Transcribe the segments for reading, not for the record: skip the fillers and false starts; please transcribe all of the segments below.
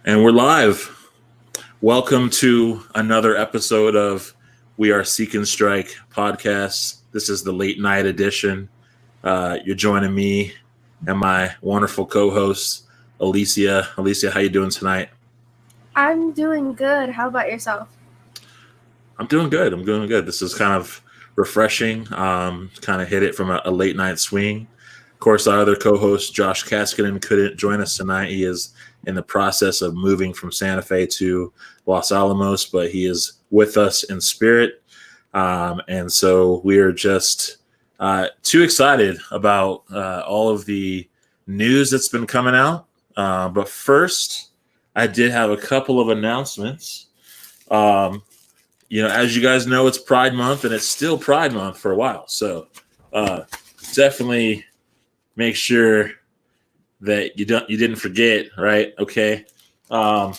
And we're live. Welcome to another episode of We Are Seek and Strike podcast. This is the late night edition. You're joining me and my wonderful co-host, Alicia. Alicia, how you doing tonight? I'm doing good. How about yourself? I'm doing good. This is kind of refreshing. Kind of hit it from a late night swing. Of course, our other co-host, Josh Kaskinen, couldn't join us tonight. He is in the process of moving from Santa Fe to Los Alamos, but he is with us in spirit. And so we are just too excited about all of the news that's been coming out. But first, I did have a couple of announcements. As you guys know, it's Pride Month, and it's still Pride Month for a while. So definitely make sure that you didn't forget, right? Okay. And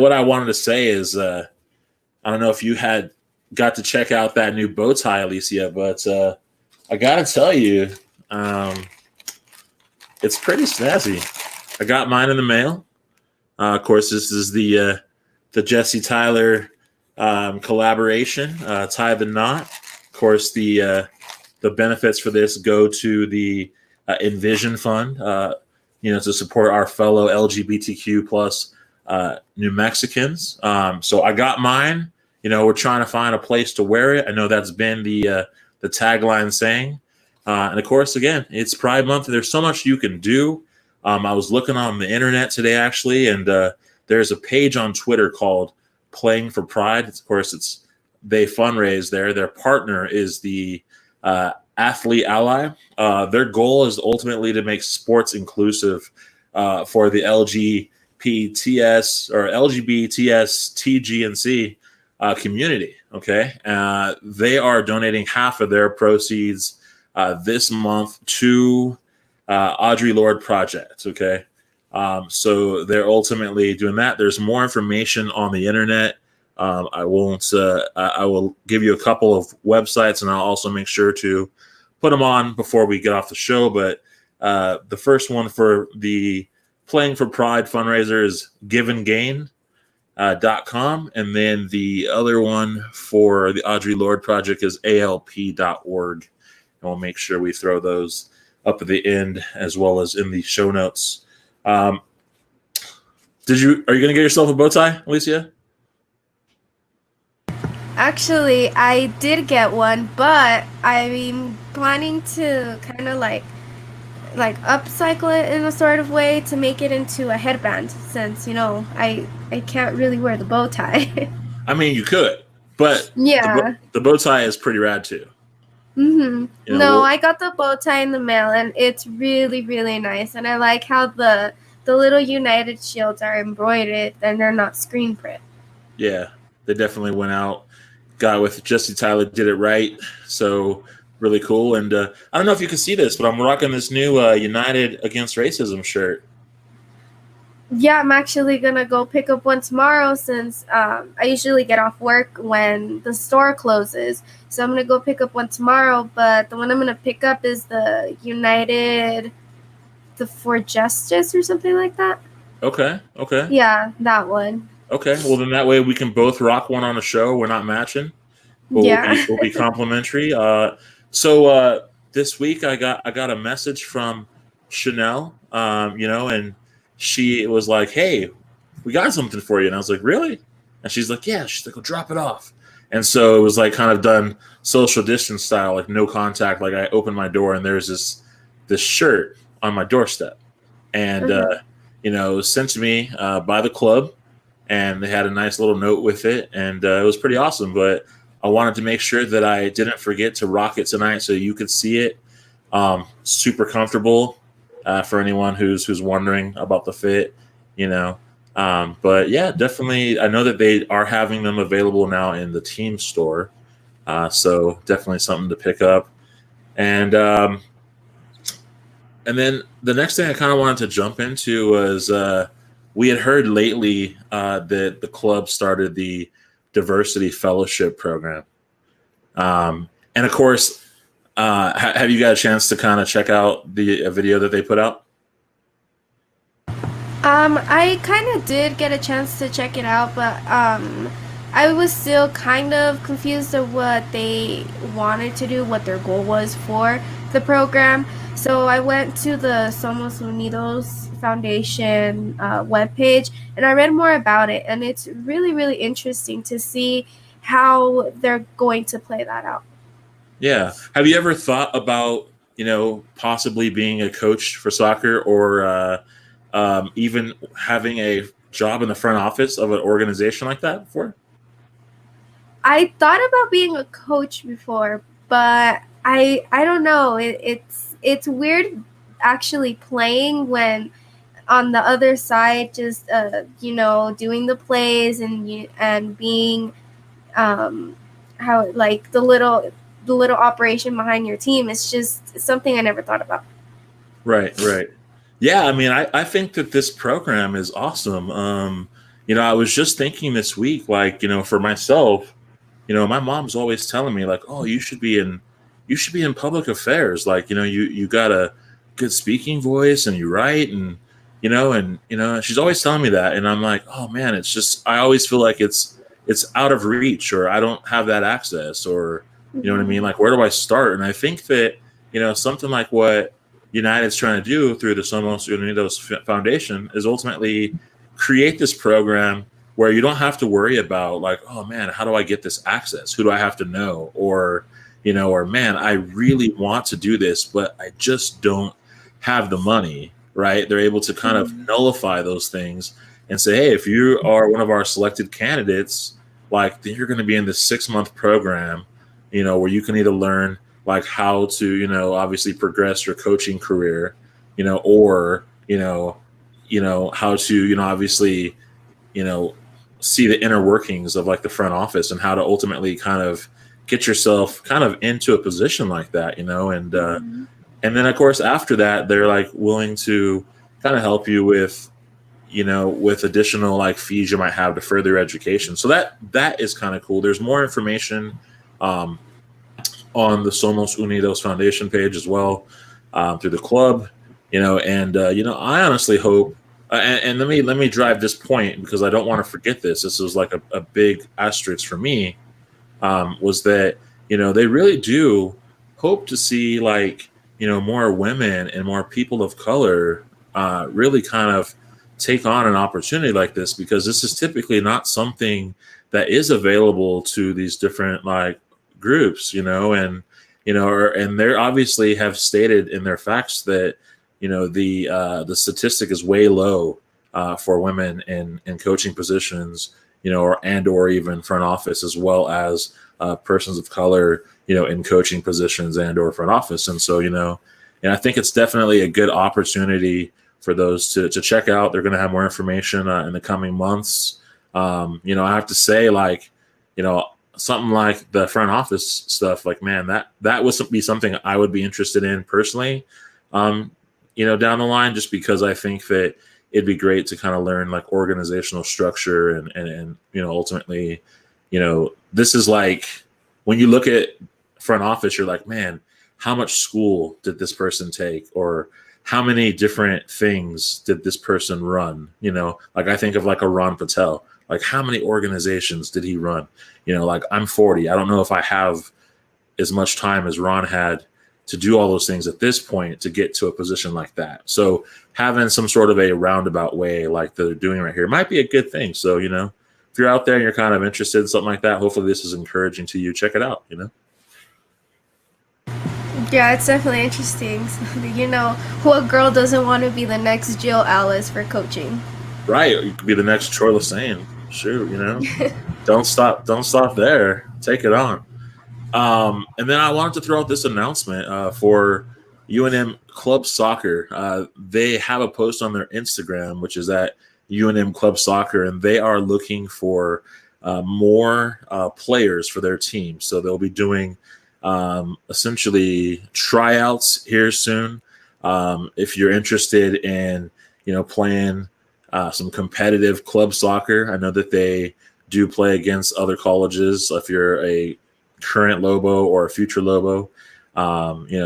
what I wanted to say is, I don't know if you got to check out that new bow tie, Alicia, but I gotta tell you, it's pretty snazzy. I got mine in the mail. Of course, this is the Jesse Tyler collaboration, Tie the Knot. Of course, the benefits for this go to the Envision Fund, to support our fellow LGBTQ plus New Mexicans. So I got mine. We're trying to find a place to wear it. I know that's been the tagline saying. And of course, again, it's Pride Month. There's so much you can do. I was looking on the internet today, actually, and there's a page on Twitter called Playing for Pride. Of course, they fundraise there. Their partner is the Athlete Ally. Their goal is ultimately to make sports inclusive for the LGBTS or LGBTS TGNC community. Okay, they are donating half of their proceeds this month to Audre Lorde Project. Okay, so they're ultimately doing that. There's more information on the internet. I will give you a couple of websites, and I'll also make sure to put them on before we get off the show. But the first one for the Playing for Pride fundraiser is giveandgain.com. And then the other one for the Audre Lorde Project is alp.org. And we'll make sure we throw those up at the end as well as in the show notes. Are you going to get yourself a bow tie, Alicia? Actually, I did get one, but I'm planning to kind of like upcycle it in a sort of way to make it into a headband, since I can't really wear the bow tie. I mean, you could, but yeah, the bow tie is pretty rad too. Mm-hmm. I got the bow tie in the mail, and it's really, really nice, and I like how the little United shields are embroidered and they're not screen print. Yeah, they definitely went out. Guy with Jesse Tyler did it right, so really cool. And I don't know if you can see this, but I'm rocking this new United Against Racism shirt. Yeah, I'm actually gonna go pick up one tomorrow, since I usually get off work when the store closes. So I'm gonna go pick up one tomorrow, but the one I'm gonna pick up is the United for Justice or something like that. Okay. Yeah, that one. Okay, well then that way we can both rock one on a show. We're not matching, but we'll be complimentary. So this week I got a message from Chanel, and she was like, "Hey, we got something for you," and I was like, "Really?" And she's like, "Yeah." She's like, "Well, drop it off." And so it was like kind of done social distance style, like no contact. Like I opened my door and there's this shirt on my doorstep, and it was sent to me by the club. And they had a nice little note with it, and it was pretty awesome. But I wanted to make sure that I didn't forget to rock it tonight so you could see it. Super comfortable for anyone who's wondering about the fit, But yeah, definitely. I know that they are having them available now in the team store, so definitely something to pick up. And then the next thing I kind of wanted to jump into was. We had heard lately that the club started the Diversity Fellowship program. And of course, have you got a chance to kind of check out the video that they put out? I kind of did get a chance to check it out, but I was still kind of confused of what they wanted to do, what their goal was for the program. So I went to the Somos Unidos Foundation webpage and I read more about it, and it's really, really interesting to see how they're going to play that out. Yeah. Have you ever thought about, possibly being a coach for soccer, or even having a job in the front office of an organization like that before? I thought about being a coach before, but I don't know. It's weird actually playing when on the other side, just doing the plays and being how like the little operation behind your team. It's just something I never thought about. Right, right. Yeah, I mean, I think that this program is awesome. I was just thinking this week, like, for myself, my mom's always telling me, like, oh, you should be in public affairs. Like, you got a good speaking voice and you write, and she's always telling me that. And I'm like, oh man, it's just, I always feel like it's out of reach, or I don't have that access, or, you know what I mean? Mhm. Like, where do I start? And I think that, something like what United's trying to do through the Somos Unidos Foundation is ultimately create this program where you don't have to worry about, like, oh man, how do I get this access? Who do I have to know? Or man, I really want to do this, but I just don't have the money, right? They're able to kind of Mhm. nullify those things and say, hey, if you are one of our selected candidates, like, then you're going to be in this 6-month program, where you can either learn like how to, obviously progress your coaching career, or, how to, obviously, you know, see the inner workings of like the front office and how to ultimately kind of get yourself kind of into a position like that, Mhm. and then of course after that they're like willing to kind of help you with, with additional like fees you might have to further your education. So that is kind of cool. There's more information um, on the Somos Unidos Foundation page as well, through the club, and I honestly hope. And let me drive this point because I don't want to forget this. This was like a big asterisk for me. Was that they really do hope to see, like, more women and more people of color really kind of take on an opportunity like this, because this is typically not something that is available to these different like groups, and and they obviously have stated in their facts that the statistic is way low for women in coaching positions, or even front office, as well as persons of color, in coaching positions and or front office. And so, and I think it's definitely a good opportunity for those to check out. They're going to have more information in the coming months. I have to say, like, something like the front office stuff, like, man, that would be something I would be interested in personally, um, down the line, just because I think that it'd be great to kind of learn like organizational structure and ultimately, this is like when you look at front office, you're like, man, how much school did this person take, or how many different things did this person run? Like I think of like a Ron Patel, like how many organizations did he run? Like I'm 40. I don't know if I have as much time as Ron had to do all those things at this point to get to a position like that. So having some sort of a roundabout way like they're doing right here might be a good thing. So, if you're out there and you're kind of interested in something like that, hopefully this is encouraging to you. Check it out. Yeah, it's definitely interesting. What girl doesn't want to be the next Jill Alice for coaching? Right. You could be the next Troy Lesane. Shoot. Don't stop there. Take it on. And then I wanted to throw out this announcement for UNM Club Soccer. They have a post on their Instagram, which is at UNM Club Soccer, and they are looking for more players for their team. So they'll be doing essentially tryouts here soon. If you're interested in, playing some competitive club soccer, I know that they do play against other colleges. If you're a current Lobo or a future Lobo,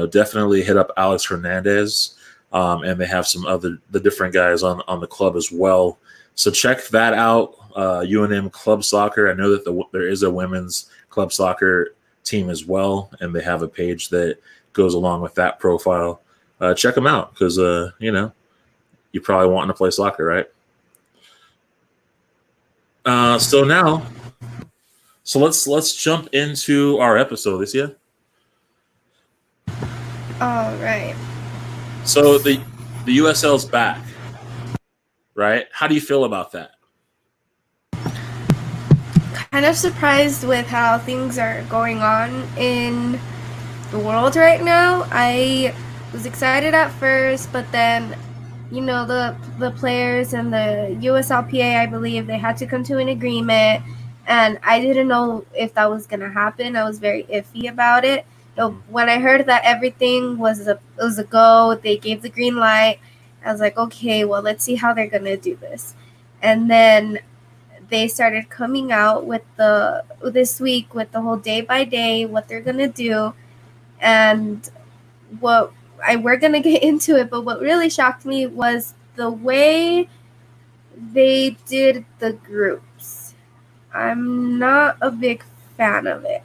definitely hit up Alex Hernandez. and they have the different guys on the club as well. So check that out. UNM Club Soccer. I know that there is a women's club soccer team as well, and they have a page that goes along with that profile. Check them out because you probably want to play soccer, right? So let's jump into our episode, Alicia. All right. So the USL's back, right? How do you feel about that? Kind of surprised with how things are going on in the world right now. I was excited at first, but then, the players and the USLPA, I believe, they had to come to an agreement, and I didn't know if that was going to happen. I was very iffy about it. When I heard that everything was a go, they gave the green light, I was like, okay, well, let's see how they're going to do this. And then they started coming out this week with the whole day by day, what they're going to do. And we're going to get into it, but what really shocked me was the way they did the groups. I'm not a big fan of it.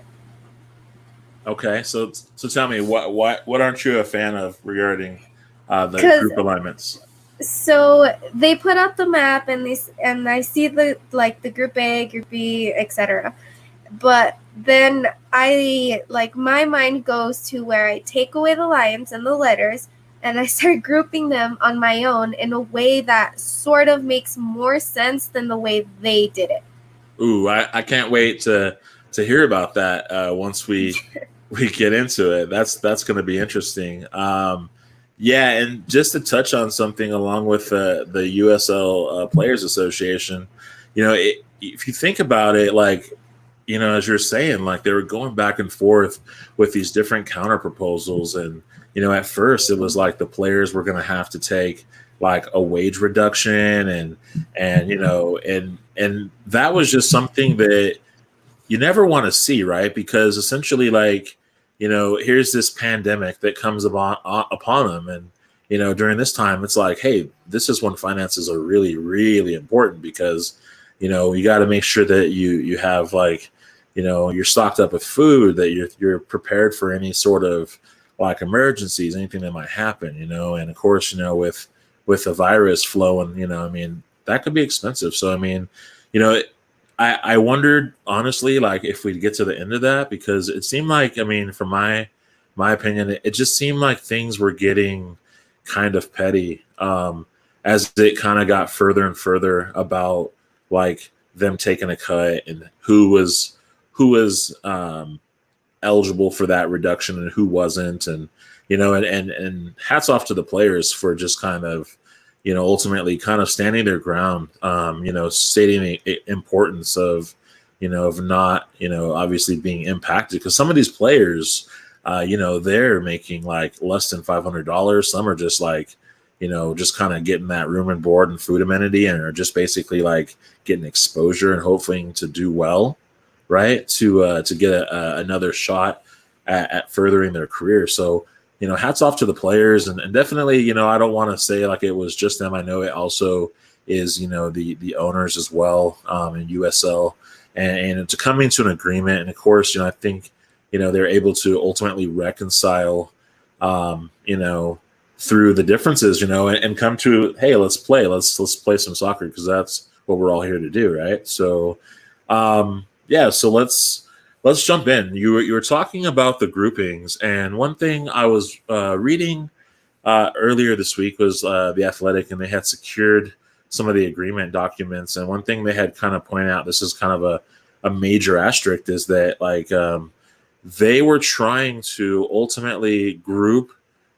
Okay, so tell me, what aren't you a fan of regarding the group alignments? So they put out the map, and I see the group A, group B, etc. But then my mind goes to where I take away the lines and the letters, and I start grouping them on my own in a way that sort of makes more sense than the way they did it. Ooh, I can't wait to hear about that once we get into it. That's going to be interesting. Yeah, and just to touch on something along with the USL Players Association, if you think about it, as you're saying, they were going back and forth with these different counter proposals, and at first it was like the players were going to have to take a wage reduction, and that was just something that you never want to see, right? Because essentially, here's this pandemic that comes upon them. And, during this time, it's like, hey, this is when finances are really, really important because, you got to make sure that you have you're stocked up with food, that you're prepared for any sort of emergencies, anything that might happen, and of course, with the virus flowing, that could be expensive. So, I wondered, honestly, if we'd get to the end of that, because it seemed from my opinion, it just seemed like things were getting kind of petty as it kind of got further and further about them taking a cut and who was eligible for that reduction and who wasn't. And, and hats off to the players for just kind of, ultimately kind of standing their ground, stating the importance of, of not, obviously being impacted, because some of these players, they're making less than $500. Some are just just kind of getting that room and board and food amenity, and are just basically getting exposure and hoping to do well, right? To get another shot at furthering their career. So, hats off to the players, and definitely, I don't want to say it was just them. I know it also is, the owners as well, in USL, and to coming to an agreement. And of course, I think, they're able to ultimately reconcile, through the differences, and come to, hey, let's play some soccer, because that's what we're all here to do, right? So, so let's jump in. You were talking about the groupings, and one thing I was reading earlier this week was The Athletic, and they had secured some of the agreement documents. And one thing they had kind of pointed out, this is kind of a major asterisk, is that they were trying to ultimately group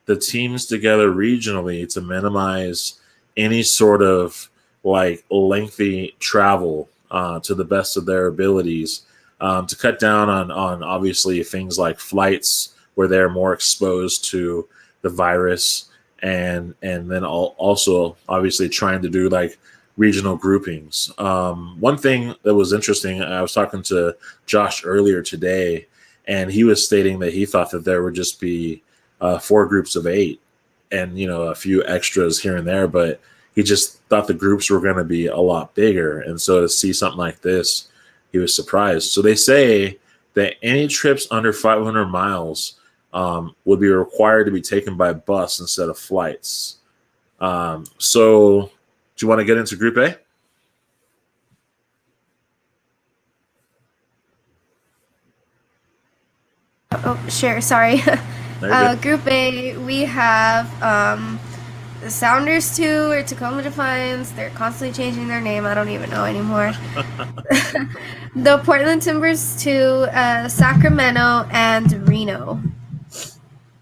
the teams together regionally to minimize any sort of lengthy travel to the best of their abilities. To cut down on obviously things like flights where they're more exposed to the virus, and then also obviously trying to do regional groupings. One thing that was interesting, I was talking to Josh earlier today, and he was stating that he thought that there would just be 4 groups of 8, and a few extras here and there, but he just thought the groups were going to be a lot bigger. And so to see something like this, he was surprised. So they say that any trips under 500 miles would be required to be taken by bus instead of flights. So do you want to get into Group A? Oh, sure. Sorry. Group A, we have the Sounders 2 or Tacoma Defiance. They're constantly changing their name. I don't even know anymore. The Portland Timbers 2, Sacramento, and Reno.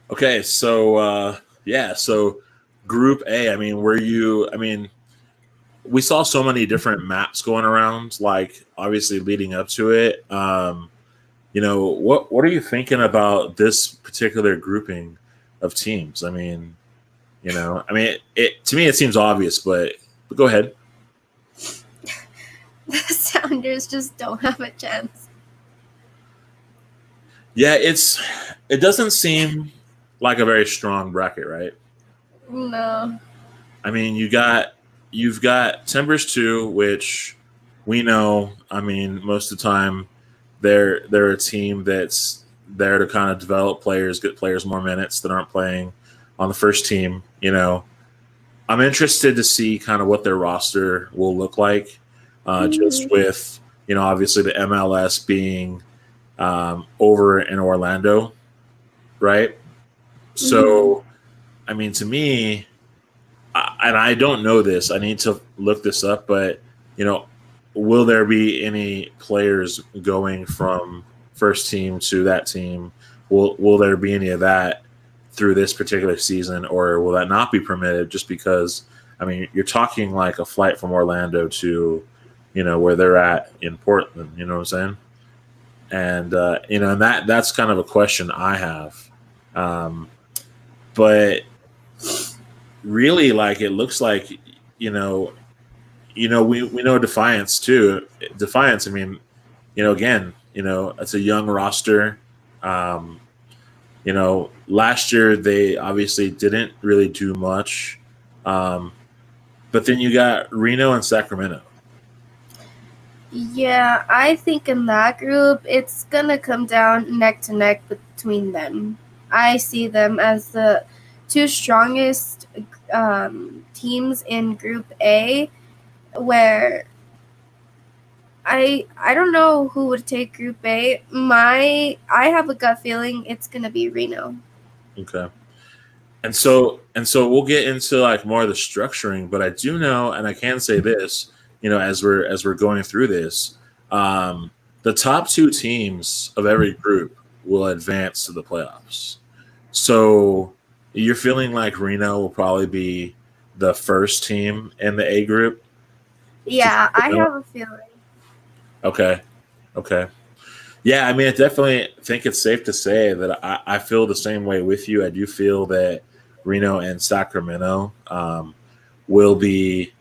Okay, so so Group A. We saw so many different maps going around, like obviously leading up to it. What are you thinking about this particular grouping of teams? To me it seems obvious, but go ahead. The Sounders just don't have a chance. Yeah, it doesn't seem like a very strong bracket, right? No. You've got Timbers 2, which we know, most of the time they're a team that's there to kind of develop players, get players more minutes that aren't playing on the first team. I'm interested to see kind of what their roster will look like, just with, obviously the MLS being over in Orlando, right? So, to me, and I don't know this, I need to look this up, but, will there be any players going from first team to that team? Will there be any of that through this particular season, or will that not be permitted just because, you're talking like a flight from Orlando to, where they're at in Portland, you know what I'm saying? And, and that's kind of a question I have. But really, like, it looks like, we know Defiance too. Defiance, again, it's a young roster. Last year they obviously didn't really do much. But then you got Reno and Sacramento. Yeah, I think in that group, it's going to come down neck to neck between them. I see them as the two strongest teams in Group A, where I don't know who would take Group A. I have a gut feeling it's going to be Reno. Okay. And so we'll get into like more of the structuring, but I do know, and I can say this, as we're going through this, the top two teams of every group will advance to the playoffs. So you're feeling like Reno will probably be the first team in the A group? Yeah, I have a feeling. Okay. Yeah, I definitely think it's safe to say that I feel the same way with you. I do feel that Reno and Sacramento will be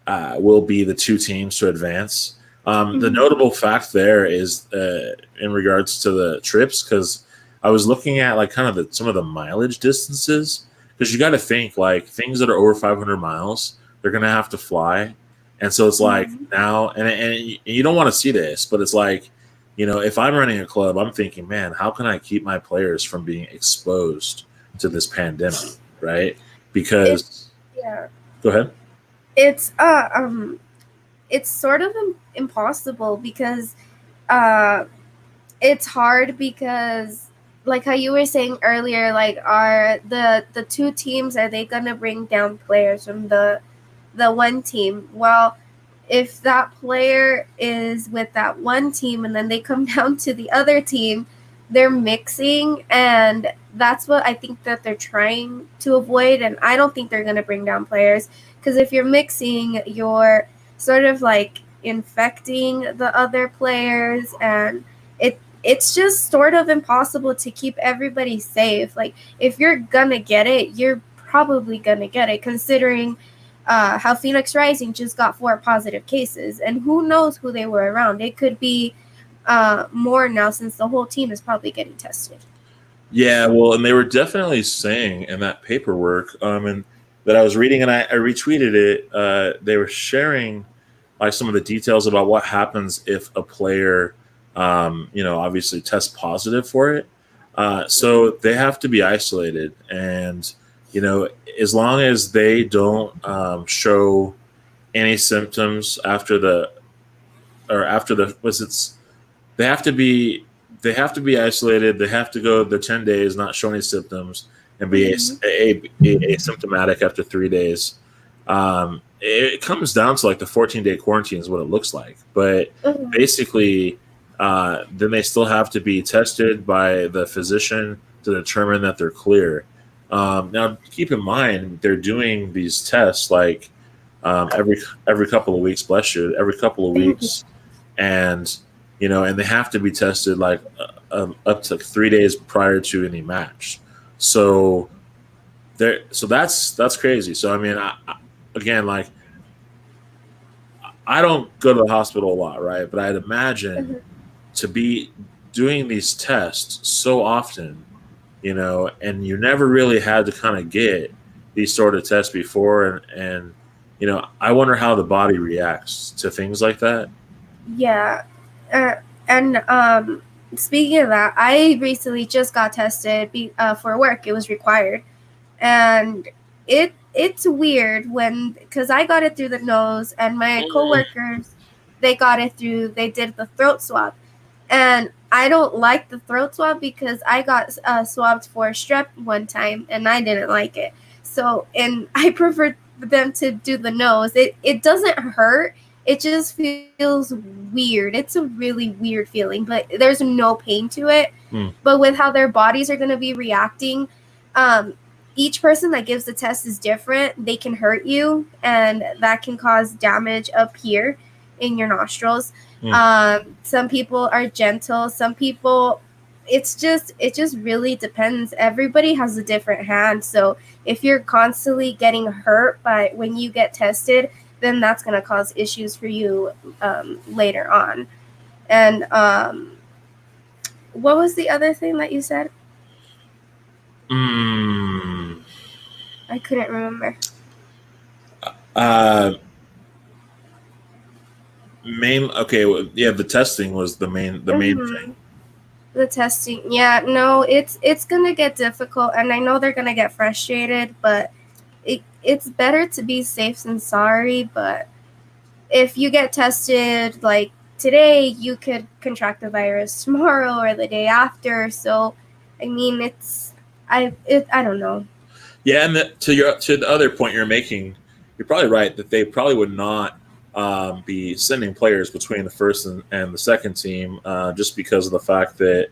the two teams to advance. The notable fact there is in regards to the trips, because I was looking at like kind of some of the mileage distances, because you got to think like things that are over 500 miles, they're going to have to fly. And so it's like now, and you don't want to see this, but it's like, if I'm running a club, I'm thinking, man, how can I keep my players from being exposed to this pandemic, right? Because go ahead. It's sort of impossible because it's hard because, like how you were saying earlier, like are the two teams, are they gonna bring down players from the one team? Well, if that player is with that one team and then they come down to the other team, they're mixing, and that's what I think that they're trying to avoid. And I don't think they're going to bring down players, because if you're mixing, you're sort of like infecting the other players, and it's just sort of impossible to keep everybody safe. Like, if you're gonna get it, you're probably gonna get it, considering how Phoenix Rising just got 4 positive cases, and who knows who they were around. It could be more now, since the whole team is probably getting tested. Yeah, well, and they were definitely saying in that paperwork, and that I was reading, and I retweeted it. They were sharing like some of the details about what happens if a player, obviously tests positive for it. So they have to be isolated, and as long as they don't show any symptoms after the was it's they have to be they have to be isolated. They have to go the 10 days, not show any symptoms, and be Mhm. asymptomatic after 3 days. It comes down to like the 14-day quarantine is what it looks like, but Mhm. basically, then they still have to be tested by the physician to determine that they're clear. Now, keep in mind they're doing these tests like every couple of weeks. Bless you, every couple of Thank you. weeks, and and they have to be tested like up to 3 days prior to any match. So that's crazy. So I mean, again, like I don't go to the hospital a lot, right? But I'd imagine Mhm. to be doing these tests so often, and you never really had to kind of get these sort of tests before, and I wonder how the body reacts to things like that. Yeah. Uh, and speaking of that, I recently just got tested for work. It was required, and it's weird when because I got it through the nose, and my coworkers they did the throat swab, and I don't like the throat swab because I got swabbed for strep one time and I didn't like it. So, and I prefer them to do the nose. It doesn't hurt. It just feels weird. It's a really weird feeling, but there's no pain to it. Hmm. But with how their bodies are going to be reacting, um, each person that gives the test is different. They can hurt you, and that can cause damage up here in your nostrils. Hmm. Some people are gentle. Some people, it just really depends. Everybody has a different hand. So if you're constantly getting hurt by when you get tested, then that's going to cause issues for you later on. And what was the other thing that you said? Mm. I couldn't remember. Uh, okay, well, yeah, the testing was the main Mm-hmm. thing. The testing, yeah, no, it's gonna get difficult, and I know they're gonna get frustrated, but it's better to be safe than sorry. But if you get tested like today, you could contract the virus tomorrow or the day after. So, I mean, I don't know. Yeah, and to the other point you're making, you're probably right that they probably would not be sending players between the first and the second team, just because of the fact that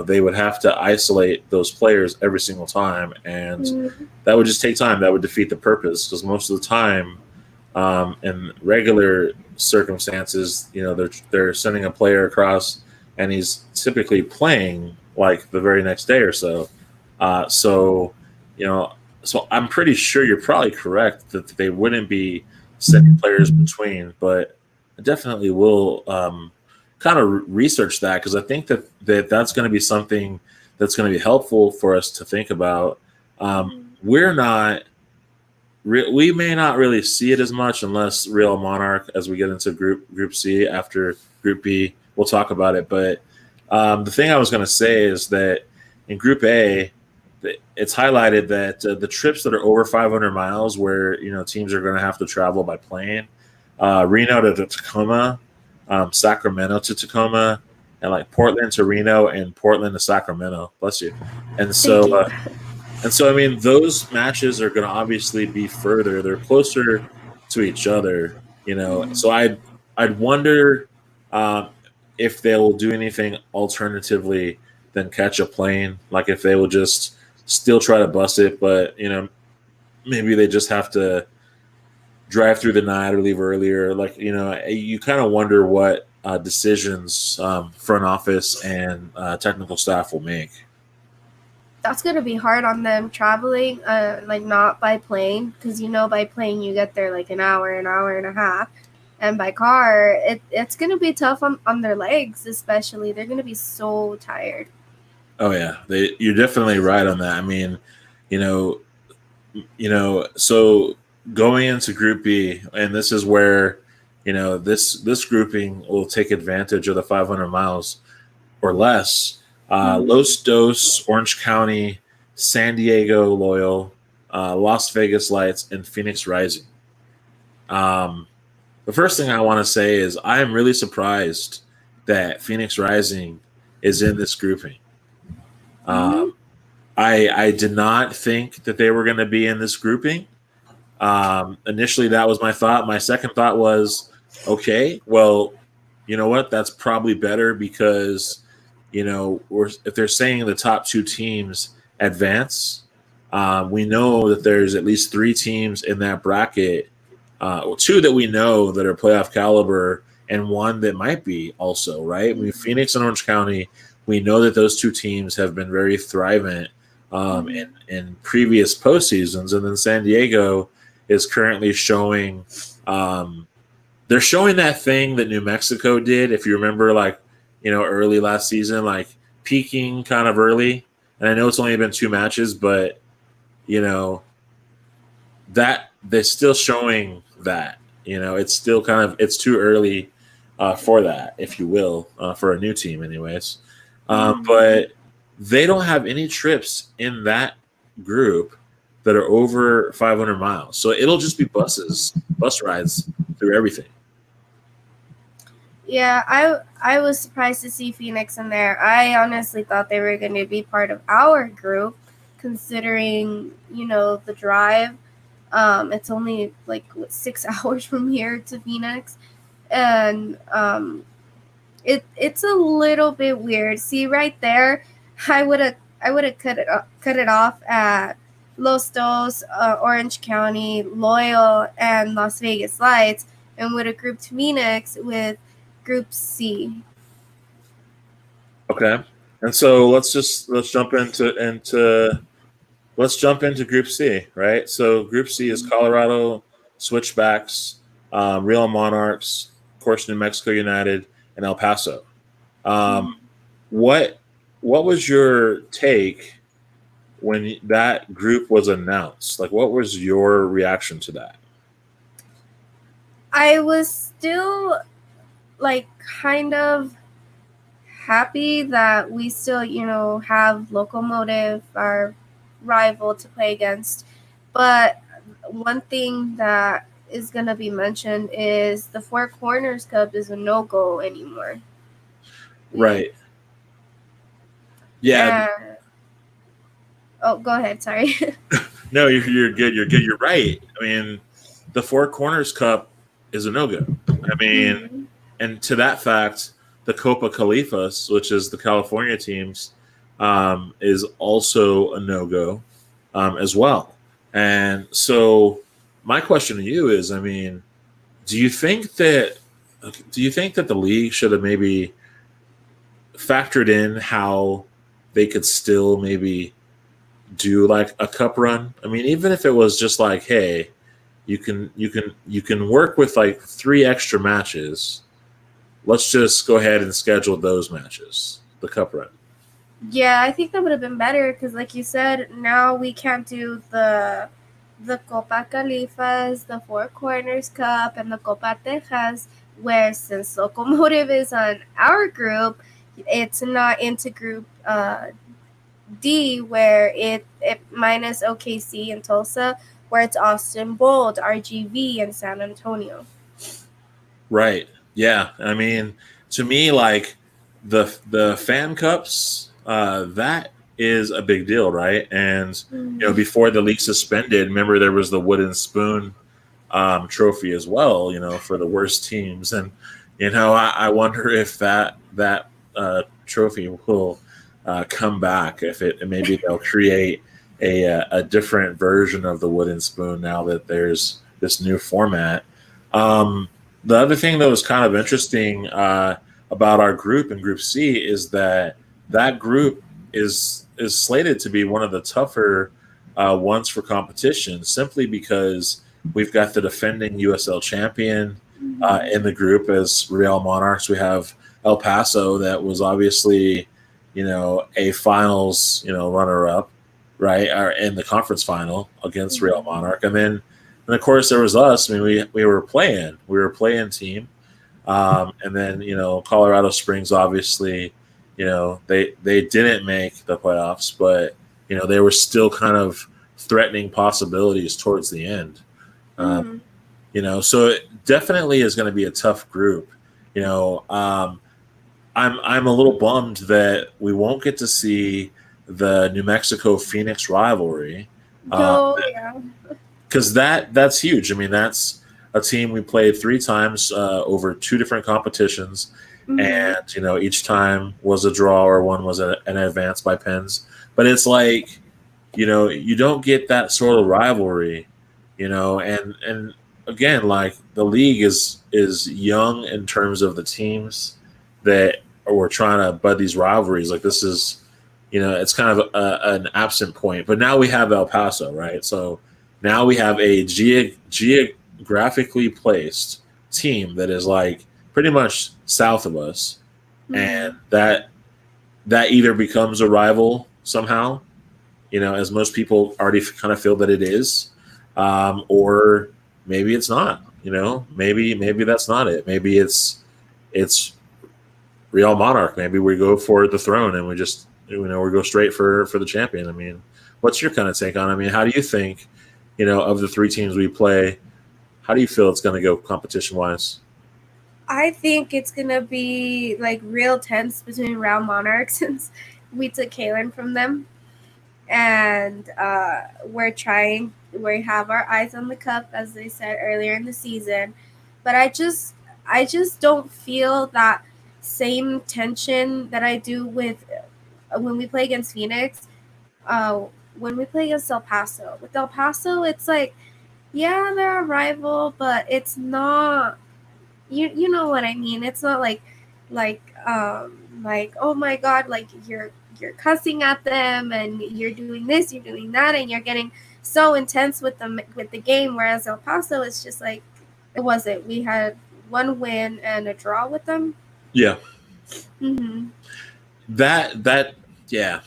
they would have to isolate those players every single time, and Mm-hmm. that would just take time. That would defeat the purpose because most of the time, in regular circumstances, they're sending a player across, and he's typically playing like the very next day or so. So you know, so I'm pretty sure you're probably correct that they wouldn't be sending players between, but I definitely will kind of research that because I think that's going to be something that's going to be helpful for us to think about. We're not we may not really see it as much unless Real Monarch as we get into Group C after Group B. We'll talk about it, but the thing I was going to say is that in Group A, it's highlighted that the trips that are over 500 miles, where teams are going to have to travel by plane, Reno to Tacoma, Sacramento to Tacoma, and like Portland to Reno and Portland to Sacramento. Bless you. And Thank so you. I mean, those matches are going to obviously be further. They're closer to each other, So I'd wonder um, if they will do anything alternatively than catch a plane. Like if they will just still try to bus it, but maybe they just have to drive through the night or leave earlier. Like you kind of wonder what decisions front office and technical staff will make. That's gonna be hard on them traveling, like not by plane, because by plane you get there like an hour and a half, and by car it's gonna be tough on their legs, especially they're gonna be so tired. Oh yeah, you're definitely right on that. I mean, you know, so going into Group B, and this is where this grouping will take advantage of the 500 miles or less. Los Dos, Orange County, San Diego Loyal, Las Vegas Lights, and Phoenix Rising. The first thing I want to say is I am really surprised that Phoenix Rising is in this grouping. Mhm. I did not think that they were going to be in this grouping. Initially, that was my thought. My second thought was, okay, well, you know what? That's probably better because, if they're saying the top two teams advance, we know that there's at least three teams in that bracket, two that we know that are playoff caliber, and one that might be also, right? I mean, Phoenix and Orange County, we know that those two teams have been very thriving in previous postseasons, and then San Diego is currently showing they're showing that thing that New Mexico did, if you remember, like, early last season, like peaking kind of early. And I know it's only been two matches, but that they're still showing that. It's still it's too early for that, if you will, for a new team anyways. But they don't have any trips in that group that are over 500 miles. So it'll just be bus rides through everything. Yeah, I was surprised to see Phoenix in there. I honestly thought they were going to be part of our group, considering the drive. It's only like 6 hours from here to Phoenix, and it's a little bit weird. See right there, I would have cut it off at Los Dos, Orange County, Loyal, and Las Vegas Lights, and would have grouped Phoenix with Group C. Okay, and so let's jump into Group C, right? So Group C is Colorado Switchbacks, Real Monarchs, of course, New Mexico United, and El Paso. What was your take when that group was announced? Like, what was your reaction to that? I was still kind of happy that we still, have Locomotive, our rival, to play against. But one thing that is going to be mentioned is the Four Corners Cup is a no-go anymore. Right. Yeah. Oh, go ahead. Sorry. No, you're good. You're good. You're right. I mean, the Four Corners Cup is a no-go. I mean, and to that fact, the Copa Califas, which is the California teams, is also a no-go as well. And so my question to you is, I mean, do you think that the league should have maybe factored in how they could still maybe do like a cup run? I mean, even if it was just like, hey, you can work with like 3 extra matches. Let's just go ahead and schedule those matches, the cup run. Yeah, I think that would have been better because, like you said, now we can't do the Copa Califas, the Four Corners Cup, and the Copa Tejas, where since Locomotive is on our group, it's not into Group D, where it minus OKC and Tulsa, where it's Austin Bold, RGV, and San Antonio. Right. Yeah. I mean, to me, like the fan cups, that is a big deal, right? And before the league suspended, remember there was the wooden spoon trophy as well, for the worst teams. And I wonder if that trophy will come back. If maybe they'll create a different version of the wooden spoon now that there's this new format. The other thing that was kind of interesting about our group in Group C is that group is slated to be one of the tougher ones for competition, simply because we've got the defending USL champion in the group as Real Monarchs. We have El Paso, that was obviously, a finals, runner up, right, or in the conference final against Real Monarch, and of course there was us. I mean, we were playing team, and then Colorado Springs obviously, they didn't make the playoffs, but they were still kind of threatening possibilities towards the end. So it definitely is going to be a tough group. I'm a little bummed that we won't get to see the New Mexico Phoenix rivalry. Because that's huge. I mean, that's a team we played 3 times over 2 different competitions, and each time was a draw or one was an advance by pens. But it's like, you don't get that sort of rivalry, and again, like the league is young in terms of the teams that we're trying to bud these rivalries. Like this is, it's kind of an absent point. But now we have El Paso, right? So now we have a geographically placed team that is like pretty much south of us, and that either becomes a rival somehow, as most people already kind of feel that it is, or maybe it's not. Maybe that's not it. Maybe it's Real Monarch. Maybe we go for the throne and we just we go straight for the champion. I mean, what's your kind of take on it? I mean, how do you think, of the 3 teams we play, how do you feel it's going to go competition wise? I think it's going to be like real tense between Real Monarchs since we took Kaylin from them. And we have our eyes on the cup, as they said earlier in the season. But I just don't feel that same tension that I do with when we play against Phoenix, when we play against El Paso. With El Paso, it's like, yeah, they're a rival, but it's not, you know what I mean? It's not like oh my God, like you're cussing at them and you're doing this, you're doing that, and you're getting so intense with the game. Whereas El Paso, it's just like, it wasn't. We had 1 win and a draw with them. Yeah. That yeah.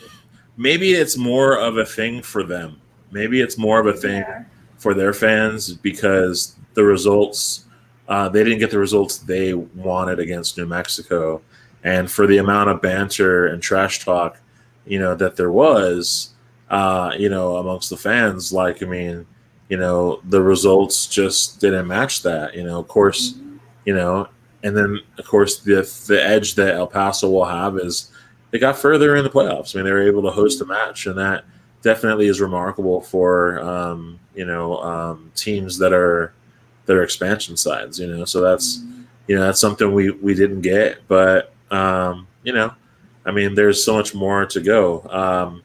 Maybe it's more of a thing for them. Maybe it's more of a thing for their fans because the results, they didn't get the results they wanted against New Mexico. And for the amount of banter and trash talk, that there was, amongst the fans, like, I mean, the results just didn't match that, of course, and then, of course, the edge that El Paso will have is they got further in the playoffs. I mean, they were able to host a match, and that definitely is remarkable for, teams that are expansion sides, so that's, that's something we didn't get, but, I mean, there's so much more to go.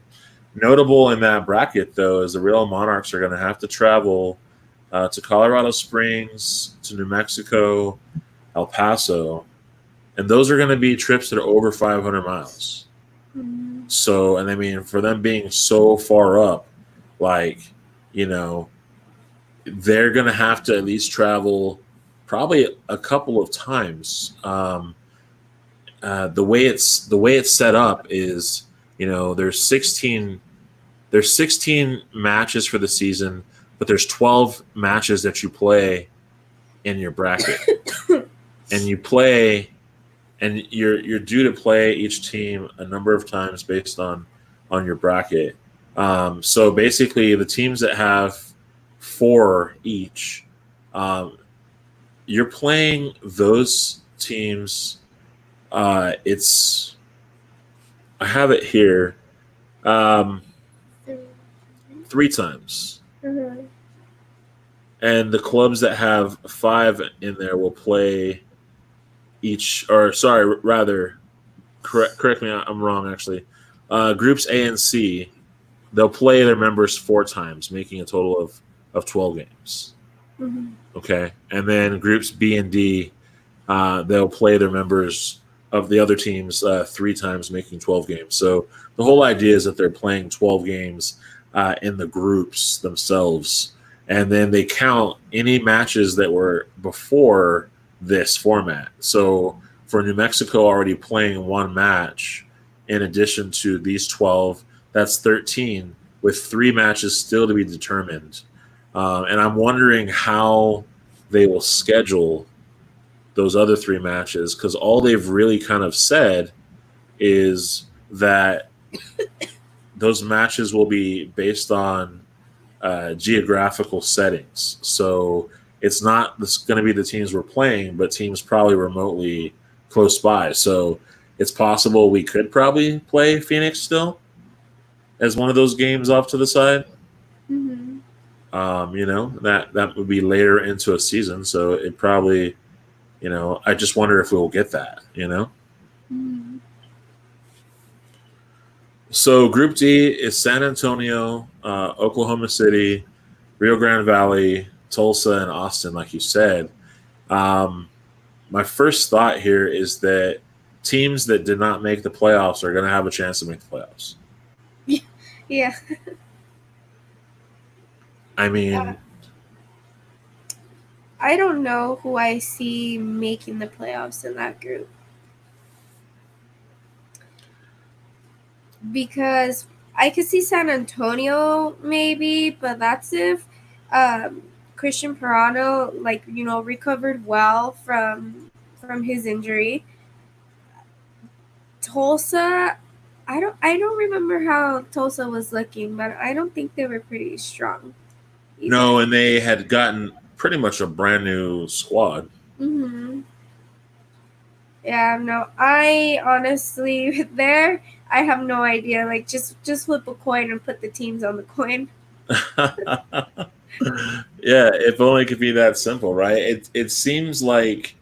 Notable in that bracket, though, is the Real Monarchs are going to have to travel to Colorado Springs, to New Mexico, El Paso, and those are going to be trips that are over 500 miles. So, and I mean, for them being so far up, like, they're going to have to at least travel probably a couple of times. The way it's set up is, there's 16 matches for the season, but there's 12 matches that you play in your bracket, and you play, and you're due to play each team a number of times based on your bracket. So basically, the teams that have 4 each, you're playing those teams. I have it here, 3 times. And the clubs that have 5 in there will play each, or sorry, rather, correct me, I'm wrong actually. Groups A and C, they'll play their members 4 times, making a total of 12 games. Okay, and then groups B and D, they'll play their members of the other teams 3 times, making 12 games. So the whole idea is that they're playing 12 games in the groups themselves, and then they count any matches that were before this format. So for New Mexico already playing 1 match, in addition to these 12. That's 13 with 3 matches still to be determined. And I'm wondering how they will schedule those other 3 matches, because all they've really kind of said is that those matches will be based on geographical settings. So it's not going to be the teams we're playing, but teams probably remotely close by. So it's possible we could probably play Phoenix still as one of those games off to the side. Mm-hmm. That would be later into a season. So it probably, I just wonder if we'll get that, Mm-hmm. So Group D is San Antonio, Oklahoma City, Rio Grande Valley, Tulsa, and Austin, like you said. My first thought here is that teams that did not make the playoffs are going to have a chance to make the playoffs. Yeah. I mean, I don't know who I see making the playoffs in that group. Because I could see San Antonio maybe, but that's if Christian Pirano recovered well from his injury. Tulsa, I don't remember how Tulsa was looking, but I don't think they were pretty strong either. no, and they had gotten pretty much a brand new squad. Mm-hmm. Yeah, no, I honestly I have no idea. Like just flip a coin and put the teams on the coin. Yeah, if only it could be that simple, right? It seems like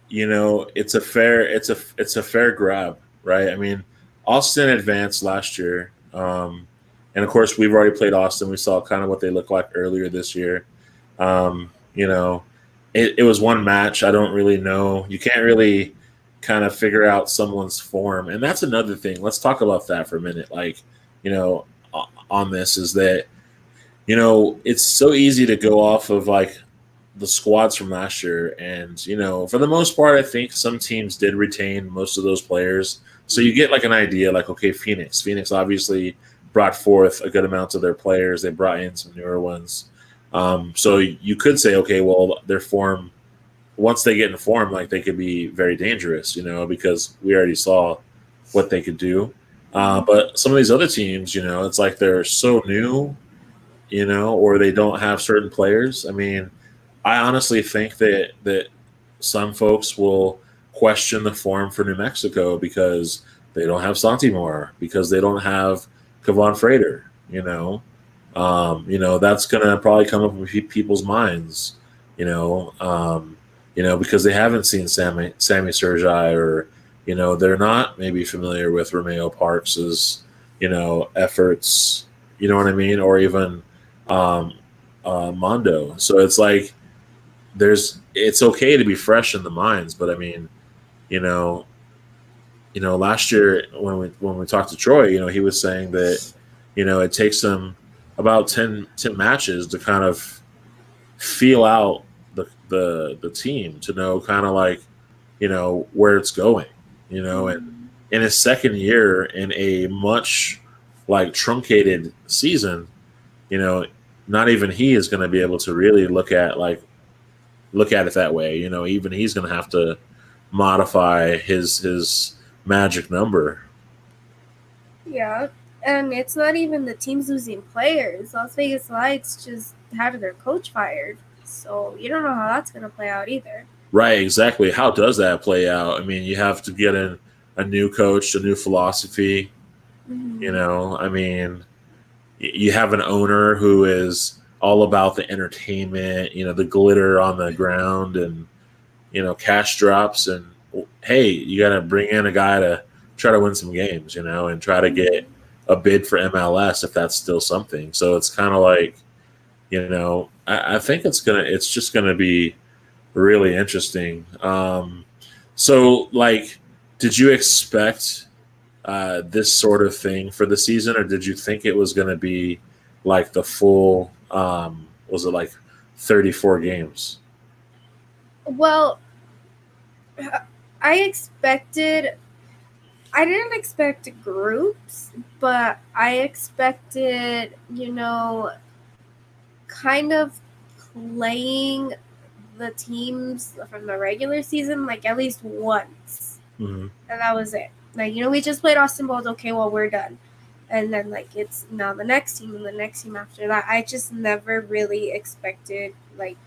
it's a fair grab, right? I mean, Austin advanced last year, and of course we've already played Austin. We saw kind of what they look like earlier this year. It was one match. I don't really know. You can't really kind of figure out someone's form, and that's another thing. Let's talk about that for a minute. Like, on this is that it's so easy to go off of like the squads from last year, and for the most part, I think some teams did retain most of those players. So you get like an idea, like, okay, Phoenix obviously brought forth a good amount of their players. They brought in some newer ones. So you could say, okay, well, their form, once they get in form, like they could be very dangerous, because we already saw what they could do. But some of these other teams, it's like they're so new, or they don't have certain players. I mean, I honestly think that some folks will question the form for New Mexico because they don't have Santimore, because they don't have Kevon Frater. That's gonna probably come up in people's minds. Because they haven't seen Sammy Sergi, or they're not maybe familiar with Romeo Parks's efforts. You know what I mean, or even Mondo. So it's like it's okay to be fresh in the minds, but I mean, last year when we talked to Troy, he was saying that it takes them about 10 matches to kind of feel out the team, to know kind of like where it's going, and in his second year in a much like truncated season, not even he is going to be able to really look at it that way. Even he's going to have to modify his magic number. Yeah, and it's not even the teams losing players. Las Vegas Lights just had their coach fired, so you don't know how that's going to play out either. Right, exactly. How does that play out? I mean, you have to get in a new coach, a new philosophy. Mm-hmm. I mean, you have an owner who is all about the entertainment, the glitter on the ground, and cash drops, and hey, you got to bring in a guy to try to win some games, and try to get a bid for MLS if that's still something. So it's kind of like, I think it's just gonna be really interesting. So like, did you expect this sort of thing for the season, or did you think it was going to be like the full? Was it like 34 games? Well, I I didn't expect groups, but I expected, kind of playing the teams from the regular season like at least once. Mm-hmm. And that was it. Like, we just played Austin Bolt. Okay, well, we're done. And then, like, it's now the next team and the next team after that. I just never really expected, like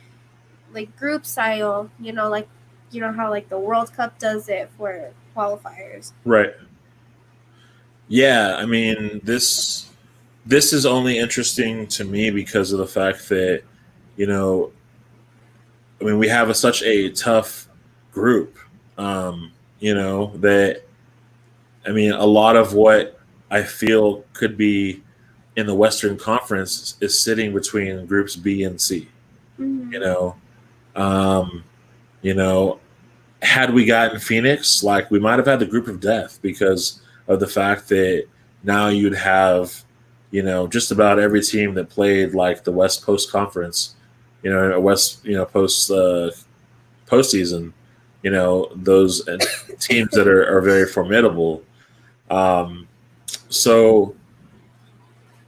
group style, like, how, like, the World Cup does it for qualifiers. Right. Yeah, I mean, this is only interesting to me because of the fact that, I mean, we have such a tough group, that, I mean, a lot of what I feel could be in the Western Conference is sitting between groups B and C. Mm-hmm. Um, you know, had we gotten Phoenix, like we might have had the group of death because of the fact that now you'd have, just about every team that played like the West Post Conference, West, post postseason, those teams that are very formidable. So,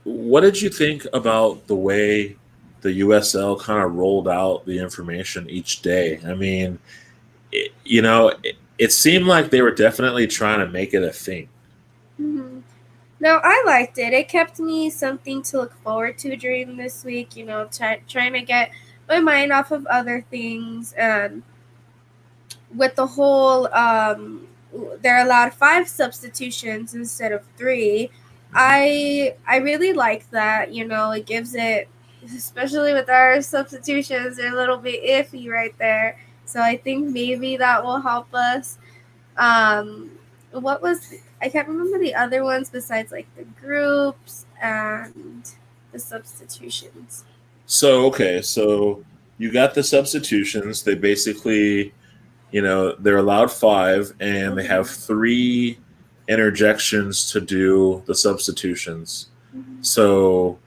what did you think about the way the USL kind of rolled out the information each day? I mean, it seemed like they were definitely trying to make it a thing. Mm-hmm. No, I liked it. It kept me something to look forward to during this week, trying to get my mind off of other things. And with the whole, they're allowed 5 substitutions instead of 3. I really like that. It gives it, especially with our substitutions, they're a little bit iffy right there. So I think maybe that will help us. I can't remember the other ones besides like the groups and the substitutions. So, okay, so you got the substitutions. They basically, they're allowed 5, and they have 3 interjections to do the substitutions. Mm-hmm. So,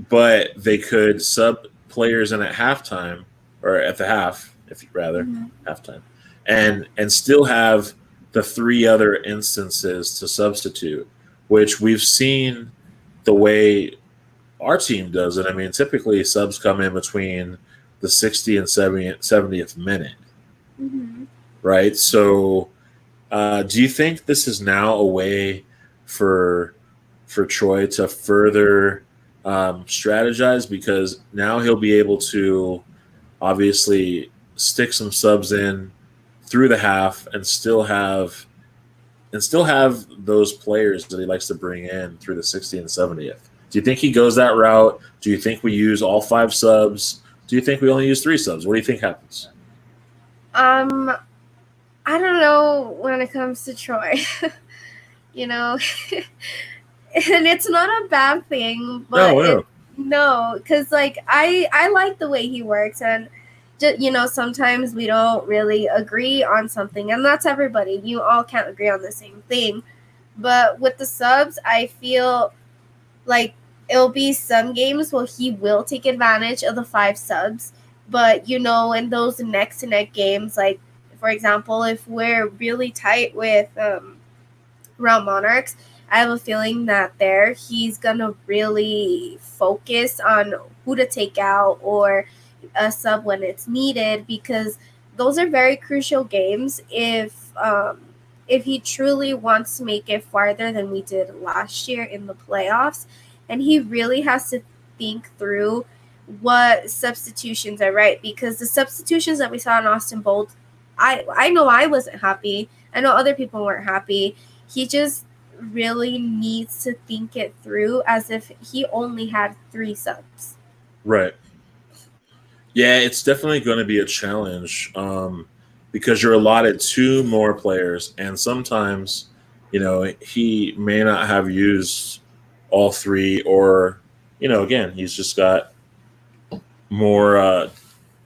but they could sub players in at halftime or at the half, if you rather, halftime, and still have the 3 other instances to substitute, which we've seen the way our team does it. I mean, typically subs come in between the 60th and 70th minute, right? So, do you think this is now a way for Troy to further strategize, because now he'll be able to obviously stick some subs in through the half and still have those players that he likes to bring in through the 60th and 70th? Do you think he goes that route? Do you think we use all 5 subs? Do you think we only use 3 subs? What do you think happens? I don't know when it comes to Troy. And it's not a bad thing, but no, because like I like the way he works, and sometimes we don't really agree on something, and that's everybody. You all can't agree on the same thing. But with the subs, I feel like it'll be some games where he will take advantage of the 5 subs. But, in those neck-to-neck games, like, for example, if we're really tight with Real Monarchs, I have a feeling that he's going to really focus on who to take out or a sub when it's needed, because those are very crucial games if he truly wants to make it farther than we did last year in the playoffs. And he really has to think through what substitutions are right, because the substitutions that we saw in Austin Bolt, I know I wasn't happy. I know other people weren't happy. He just really needs to think it through as if he only had 3 subs. Right. Yeah, it's definitely going to be a challenge because you're allotted 2 more players, and sometimes, he may not have used all 3, or, again, he's just got more.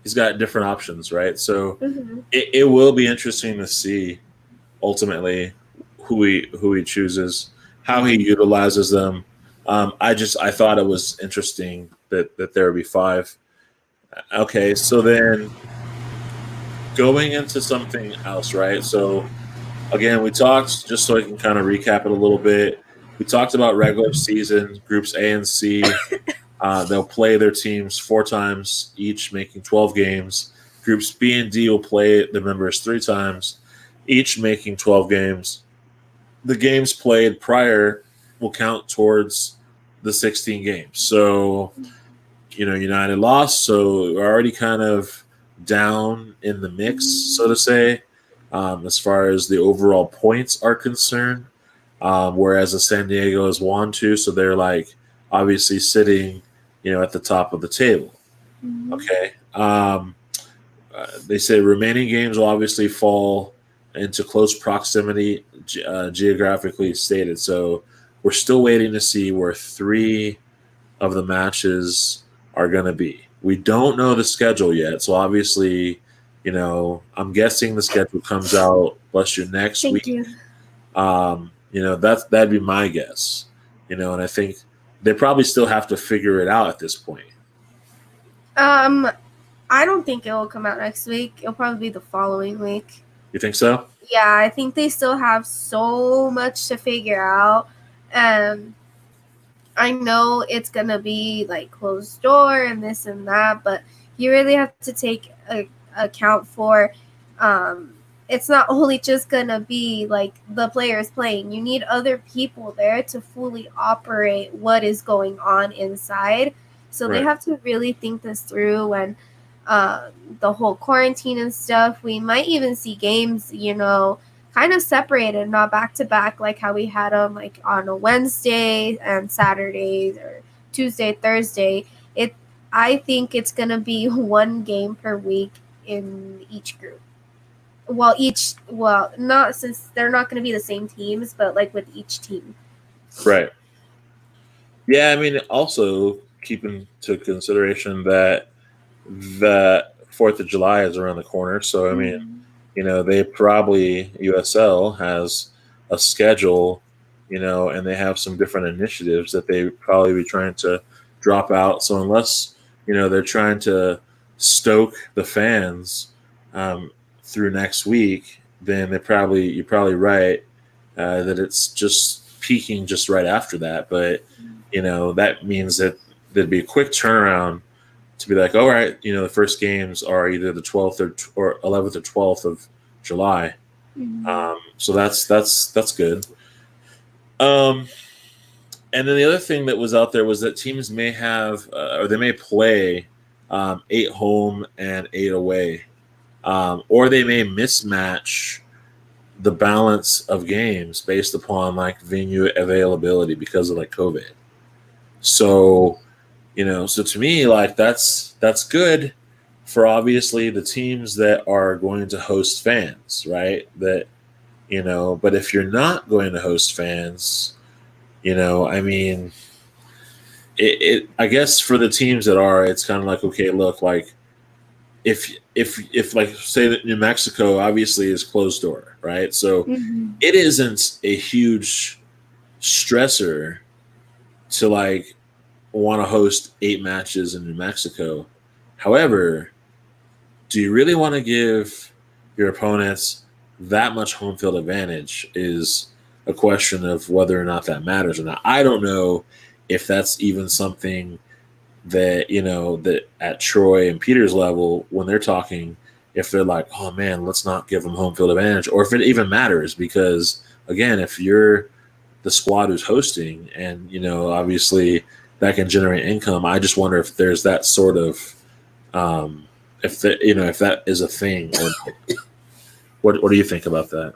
He's got different options, right? So it will be interesting to see ultimately who he chooses, how he utilizes them. I thought it was interesting that there would be 5. Okay, so then going into something else, right? So again, we talked, just so I can kind of recap it a little bit. We talked about regular season, groups A and C. They'll play their teams 4 times each, making 12 games. Groups B and D will play the members 3 times, each making 12 games. The games played prior will count towards the 16 games. So, United lost, so we're already kind of down in the mix, so to say, as far as the overall points are concerned. Whereas the San Diego has won 2, so they're like obviously sitting, at the top of the table. Mhm. Okay. They say remaining games will obviously fall into close proximity, geographically stated. So we're still waiting to see where 3 of the matches are going to be. We don't know the schedule yet. So obviously, I'm guessing the schedule comes out, bless you, next Thank week. you. That'd be my guess. And I think they probably still have to figure it out at this point. I don't think it will come out next week. It'll probably be the following week. You think so? Yeah, I think they still have so much to figure out. And I know it's going to be like closed door and this and that, but you really have to take account for it's not only just going to be like the players playing. You need other people there to fully operate what is going on inside. So Right. they have to really think this through, and the whole quarantine and stuff. We might even see games, kind of separated, not back to back, like how we had them like on a Wednesday and Saturdays, or Tuesday, Thursday. I think it's gonna be one game per week in each group. Not since they're not gonna be the same teams, but like with each team. Right. Yeah, I mean, also keep into consideration that the 4th of July is around the corner. So, I mean, they probably, USL has a schedule, and they have some different initiatives that they probably be trying to drop out. So, unless, they're trying to stoke the fans through next week, then you're probably right that it's just peaking just right after that. But, that means that there'd be a quick turnaround to be like, all right, the first games are either the 12th or 11th or 12th of July. So that's good. And then the other thing that was out there was that teams may have, or they may play 8 home and 8 away, or they may mismatch the balance of games based upon like venue availability because of like COVID. So, so to me, like that's good for obviously the teams that are going to host fans, right? That, but if you're not going to host fans, I mean, I guess for the teams that are, it's kind of like, okay, look, like if like say that New Mexico obviously is closed door, right? So it isn't a huge stressor to like want to host 8 matches in New Mexico. However, do you really want to give your opponents that much home field advantage is a question of whether or not that matters or not. I don't know if that's even something that, that at Troy and Peter's level, when they're talking, if they're like, oh man, let's not give them home field advantage, or if it even matters, because again, if you're the squad who's hosting and, obviously that can generate income, I just wonder if there's that sort of, if that is a thing. Or what do you think about that?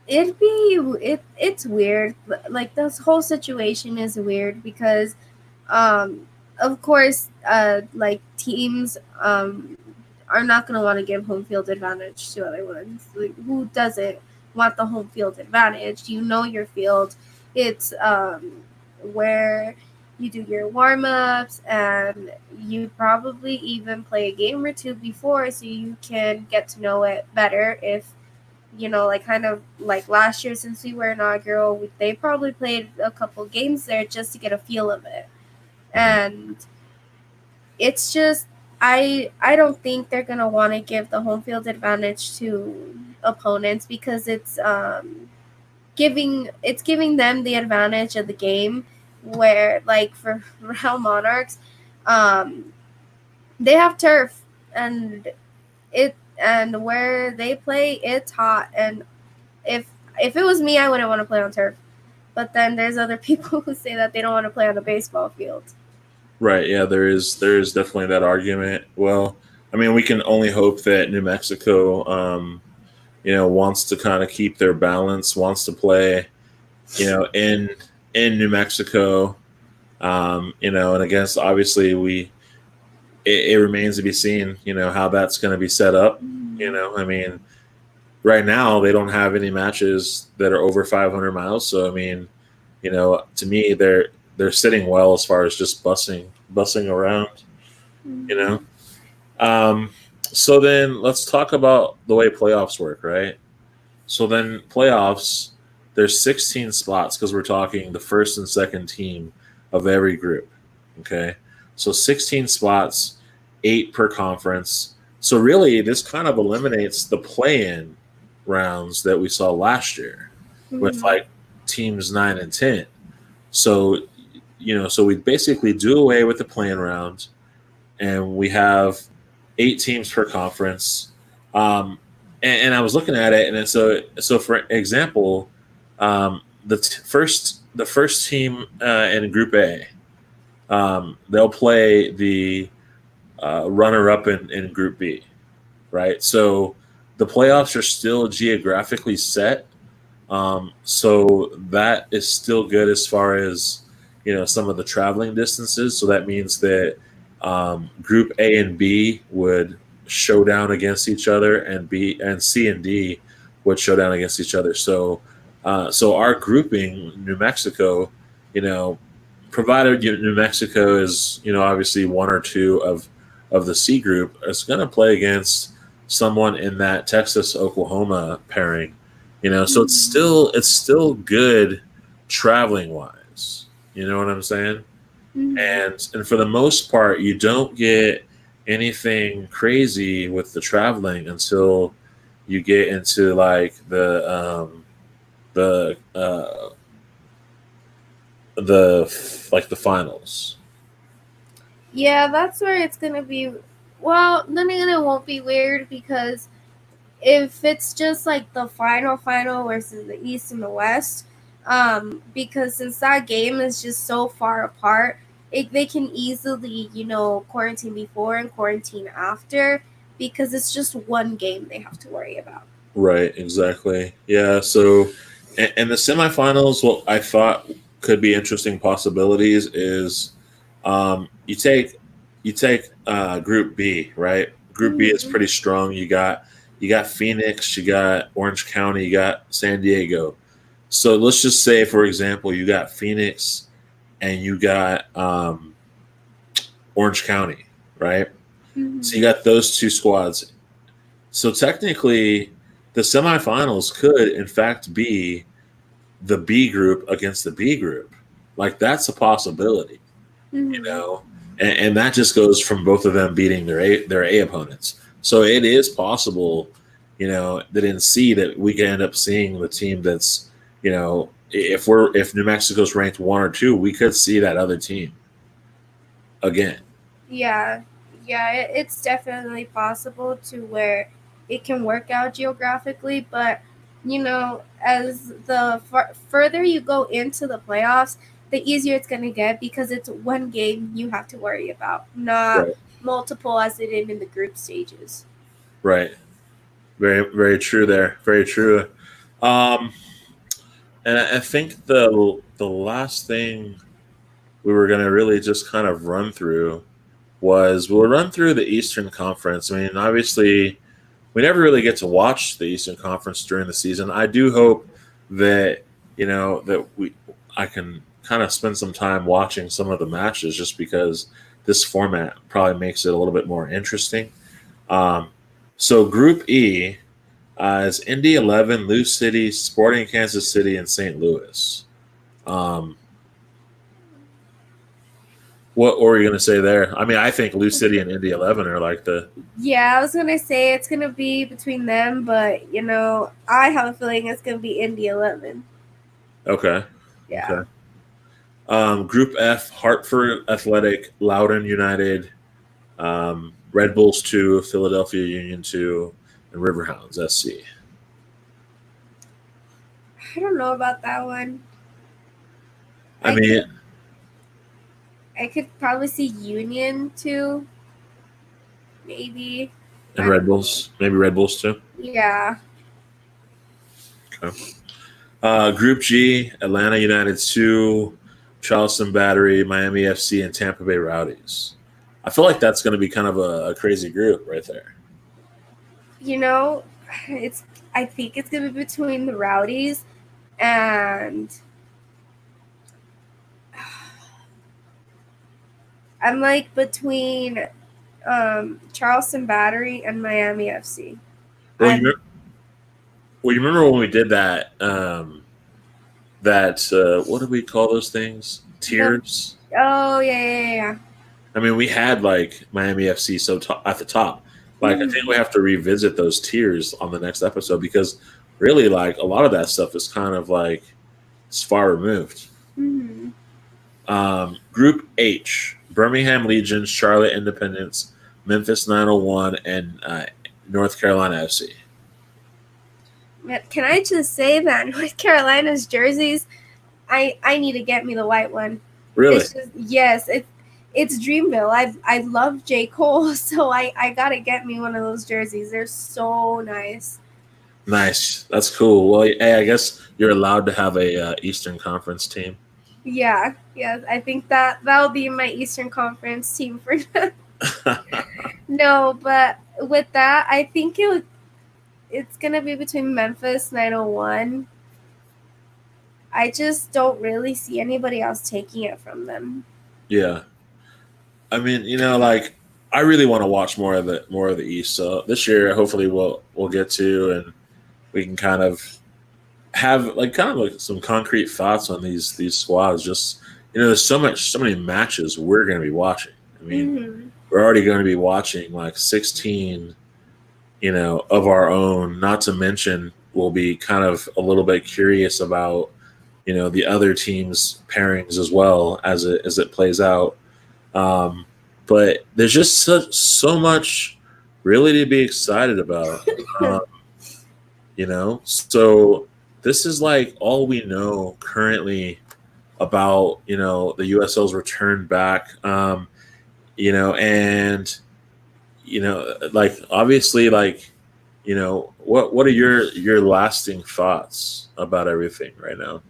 It's weird. Like this whole situation is weird because of course like teams are not going to want to give home field advantage to other ones. Like, who doesn't want the home field advantage? Your field. It's where you do your warm-ups, and you probably even play a game or two before, so you can get to know it better. If like kind of like last year, since we were inaugural, they probably played a couple games there just to get a feel of it. And it's just I don't think they're gonna want to give the home field advantage to opponents because it's giving them the advantage of the game, where like for Real Monarchs, they have turf, and where they play, it's hot, and if it was me, I wouldn't want to play on turf. But then there's other people who say that they don't want to play on a baseball field. Right. Yeah, there is definitely that argument. Well, I mean, we can only hope that New Mexico, wants to kind of keep their balance, wants to play, in New Mexico, and against obviously it remains to be seen, how that's going to be set up. I mean, right now they don't have any matches that are over 500 miles, so I mean, to me they're sitting well as far as just bussing around, you know. So then let's talk about the way playoffs work, right? So then playoffs, there's 16 spots because we're talking the first and second team of every group. Okay, so 16 spots, 8 per conference. So really, this kind of eliminates the play-in rounds that we saw last year with like teams 9 and 10. So so we basically do away with the play-in round, and we have 8 teams per conference. And I was looking at it, and so for example, the first team in Group A, they'll play the runner-up in Group B, right? So the playoffs are still geographically set, so that is still good as far as some of the traveling distances. So that means that Group A and B would show down against each other, and B and C and D would show down against each other. So our grouping, New Mexico, provided New Mexico is obviously 1 or 2 of the C group, is going to play against someone in that Texas Oklahoma pairing. So it's still good traveling wise. You know what I'm saying? And for the most part, you don't get anything crazy with the traveling until you get into like the finals. Yeah, that's where it's gonna be. Well, then again, it won't be weird because if it's just like the final versus the East and the West, because since that game is just so far apart, they can easily, quarantine before and quarantine after because it's just one game they have to worry about. Right, exactly. Yeah, so and the semifinals, what I thought could be interesting possibilities is you take Group B, right? Group B is pretty strong. You got Phoenix, you got Orange County, you got San Diego. So let's just say, for example, you got Phoenix and you got Orange County, right? So you got those 2 squads. So technically, the semifinals could, in fact, be the B group against the B group. Like that's a possibility, and that just goes from both of them beating their A opponents. So it is possible, that in C that we can end up seeing the team that's, if New Mexico's ranked 1 or 2, we could see that other team again. Yeah, it's definitely possible to where it can work out geographically, but as the further you go into the playoffs, the easier it's going to get because it's one game you have to worry about, not multiple as it is in the group stages. Right. Very, very true there. Very true. And I think the last thing we were going to really just kind of run through we'll run through the Eastern Conference. I mean, obviously, we never really get to watch the Eastern Conference during the season. I do hope that I can kind of spend some time watching some of the matches, just because this format probably makes it a little bit more interesting. So Group E is Indy 11, Lou City, Sporting Kansas City, and St. Louis. What were you going to say there? I mean, I think Lou City and Indy 11 are like the. Yeah, I was gonna say it's gonna be between them, but I have a feeling it's gonna be Indy 11. Okay. Yeah. Okay. Group F: Hartford Athletic, Loudoun United, Red Bulls 2, Philadelphia Union 2, and Riverhounds SC. I don't know about that one. I mean, I could probably see Union too. Maybe. and Red Bulls, maybe Red Bulls too. Yeah. Okay. Group G: Atlanta United 2, Charleston Battery, Miami FC, and Tampa Bay Rowdies. I feel like that's going to be kind of a crazy group right there. I think it's gonna be between the Rowdies and I'm like between Charleston Battery and Miami FC. Well, you remember when we did that? What do we call those things? Tiers. Oh yeah. I mean, we had like Miami FC at the top. Like, I think we have to revisit those tiers on the next episode because really, like, a lot of that stuff is kind of like it's far removed. Mm-hmm. Group H: Birmingham Legions, Charlotte Independence, Memphis 901, and North Carolina FC. Can I just say that North Carolina's jerseys? I need to get me the white one. Really? Yes, it's Dreamville. I love J. Cole, so I gotta get me one of those jerseys. They're so nice. Nice. That's cool. Well, hey, I guess you're allowed to have a Eastern Conference team. Yeah. I think that'll be my Eastern Conference team for now. No, but with that, I think it's gonna be between Memphis 901. I just don't really see anybody else taking it from them. Yeah. I mean, like I really want to watch more of the East. So this year, hopefully, we'll get to and we can kind of have like some concrete thoughts on these squads. Just there's so many matches we're going to be watching. I mean, we're already going to be watching like 16, of our own. Not to mention, we'll be kind of a little bit curious about the other teams' pairings as well as it plays out. But there's just so much really to be excited about. So this is like all we know currently about the USL's return back. And like obviously like what are your lasting thoughts about everything right now?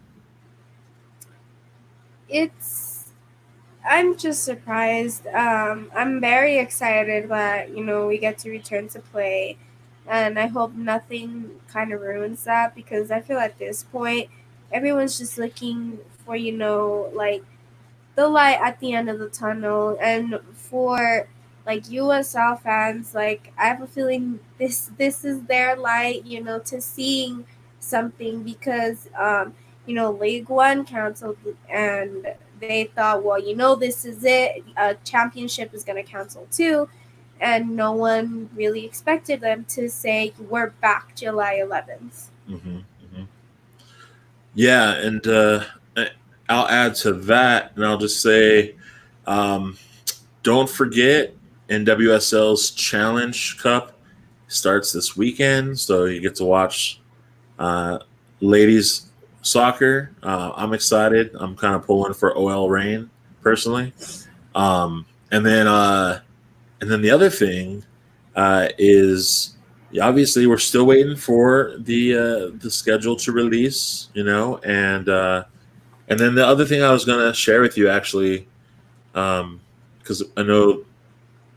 I'm just surprised. I'm very excited that we get to return to play, and I hope nothing kind of ruins that because I feel at this point everyone's just looking for like the light at the end of the tunnel, and for like USL fans, like I have a feeling this is their light, to seeing something because League One canceled and they thought, well, this is it. A championship is going to cancel too. And no one really expected them to say, we're back July 11th. Mm-hmm, mm-hmm. Yeah, and I'll add to that, and I'll just say, don't forget, NWSL's Challenge Cup starts this weekend, so you get to watch ladies soccer. I'm excited. I'm kind of pulling for OL Reign personally, and then the other thing is obviously we're still waiting for the schedule to release, and then the other thing I was gonna share with you actually, because I know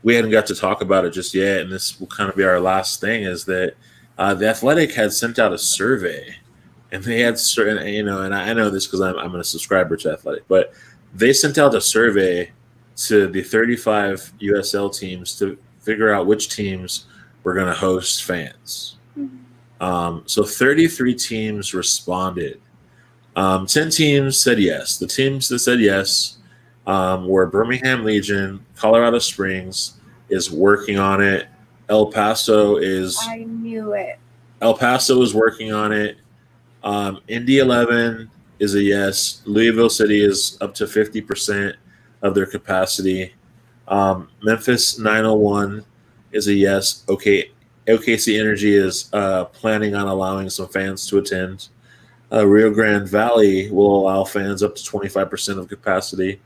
we hadn't got to talk about it just yet, and this will kind of be our last thing, is that the Athletic had sent out a survey. And they had certain, and I know this because I'm a subscriber to Athletic, but they sent out a survey to the 35 USL teams to figure out which teams were going to host fans. Mm-hmm. So 33 teams responded. 10 teams said yes. The teams that said yes where Birmingham Legion, Colorado Springs is working on it. El Paso is I knew it. El Paso is working on it. Indy 11 is a yes. Louisville City is up to 50% of their capacity. Memphis 901 is a yes. Okay, OKC Energy is planning on allowing some fans to attend. Rio Grande Valley will allow fans up to 25% of capacity.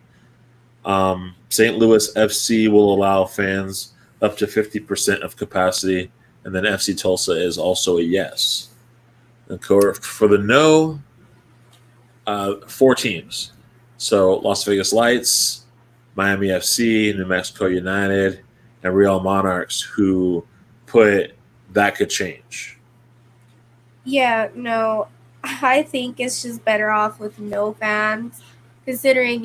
St. Louis FC will allow fans up to 50% of capacity. And then FC Tulsa is also a yes. And for the no, 4 teams. So Las Vegas Lights, Miami FC, New Mexico United, and Real Monarchs, who put that could change. Yeah, no, I think it's just better off with no fans, considering,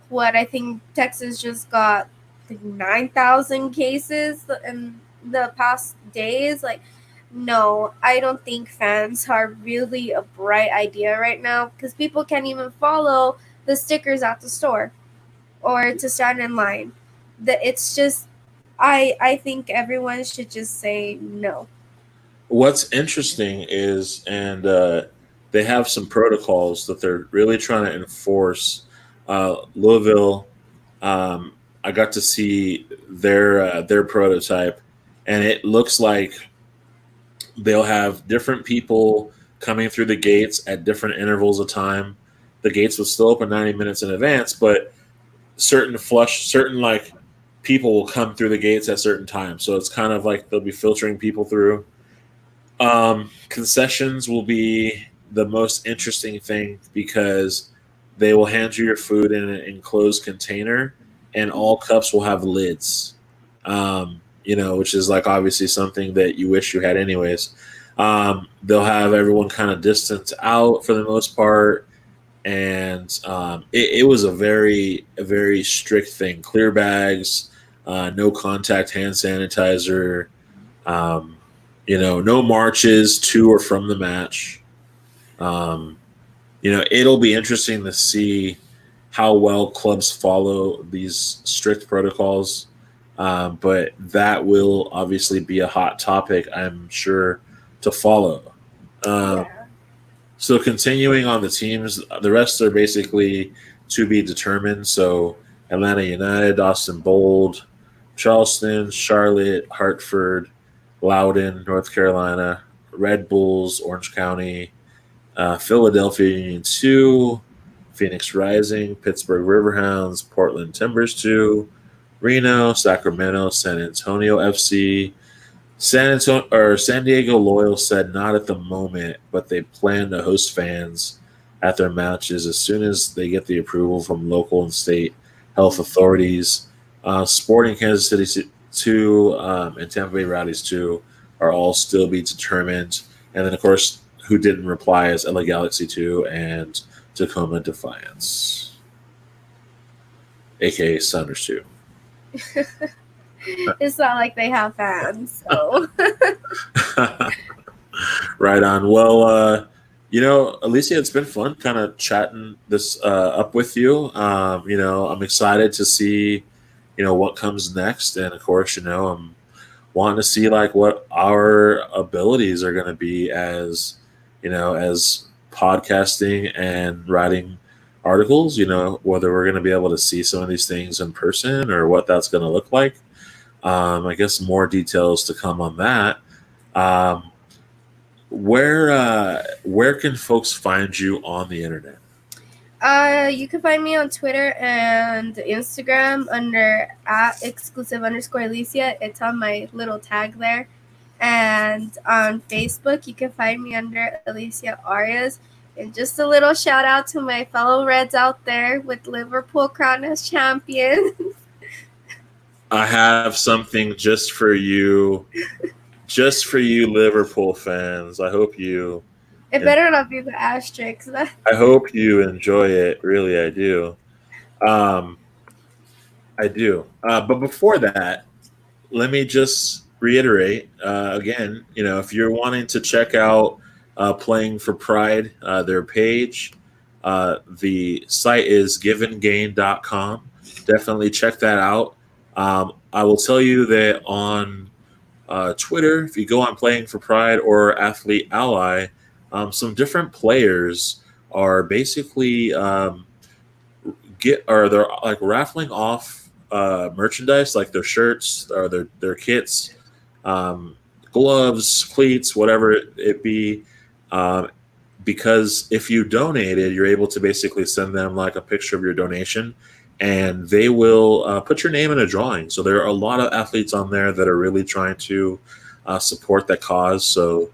what I think Texas just got, like 9,000 cases in the past days. Like, no, I don't think fans are really a bright idea right now because people can't even follow the stickers at the store or to stand in line. It's just, I think everyone should just say no. What's interesting is, and they have some protocols that they're really trying to enforce. Louisville, I got to see their prototype, and it looks like they'll have different people coming through the gates at different intervals of time. The gates will still open 90 minutes in advance, but certain like people will come through the gates at certain times. So it's kind of like they'll be filtering people through. Concessions will be the most interesting thing because they will hand you your food in an enclosed container, and all cups will have lids. Which is like obviously something that you wish you had anyways. They'll have everyone kind of distanced out for the most part, and it was a very strict thing. Clear bags, no contact hand sanitizer. No marches to or from the match. It'll be interesting to see how well clubs follow these strict protocols. But that will obviously be a hot topic, I'm sure, to follow. Yeah. So continuing on the teams, the rest are basically to be determined. So Atlanta United, Austin Bold, Charleston, Charlotte, Hartford, Loudoun, North Carolina, Red Bulls, Orange County, Philadelphia Union 2, Phoenix Rising, Pittsburgh Riverhounds, Portland Timbers 2, Reno, Sacramento, San Antonio FC. San Diego Loyal said not at the moment, but they plan to host fans at their matches as soon as they get the approval from local and state health authorities. Sporting Kansas City 2 and Tampa Bay Rowdies 2 are all still be determined. And then, of course, who didn't reply is LA Galaxy 2 and Tacoma Defiance, a.k.a. Sounders 2. It's not like they have fans, so. Right on. Well, Alicia, it's been fun kind of chatting this up with you. I'm excited to see, what comes next. And of course, I'm wanting to see like what our abilities are going to be as podcasting and writing articles, whether we're going to be able to see some of these things in person or what that's going to look like. I guess more details to come on that. Where can folks find you on the internet? You can find me on Twitter and Instagram under @exclusive_Alicia. It's on my little tag there. And on Facebook, you can find me under Alicia Arias. And just a little shout out to my fellow Reds out there with Liverpool crowned as champions. I have something just for you, Liverpool fans. I hope you. It better not be the asterisks. I hope you enjoy it. Really, I do. I do. But before that, let me just reiterate again. If you're wanting to check out Playing for Pride, their page, The site is giveandgain.com. Definitely check that out. I will tell you that on Twitter, if you go on Playing for Pride or Athlete Ally, some different players are basically they're like raffling off merchandise, like their shirts or their kits, um, gloves, cleats, whatever it be. Um, because if you donated, you're able to basically send them like a picture of your donation, and they will put your name in a drawing. So there are a lot of athletes on there that are really trying to support that cause. So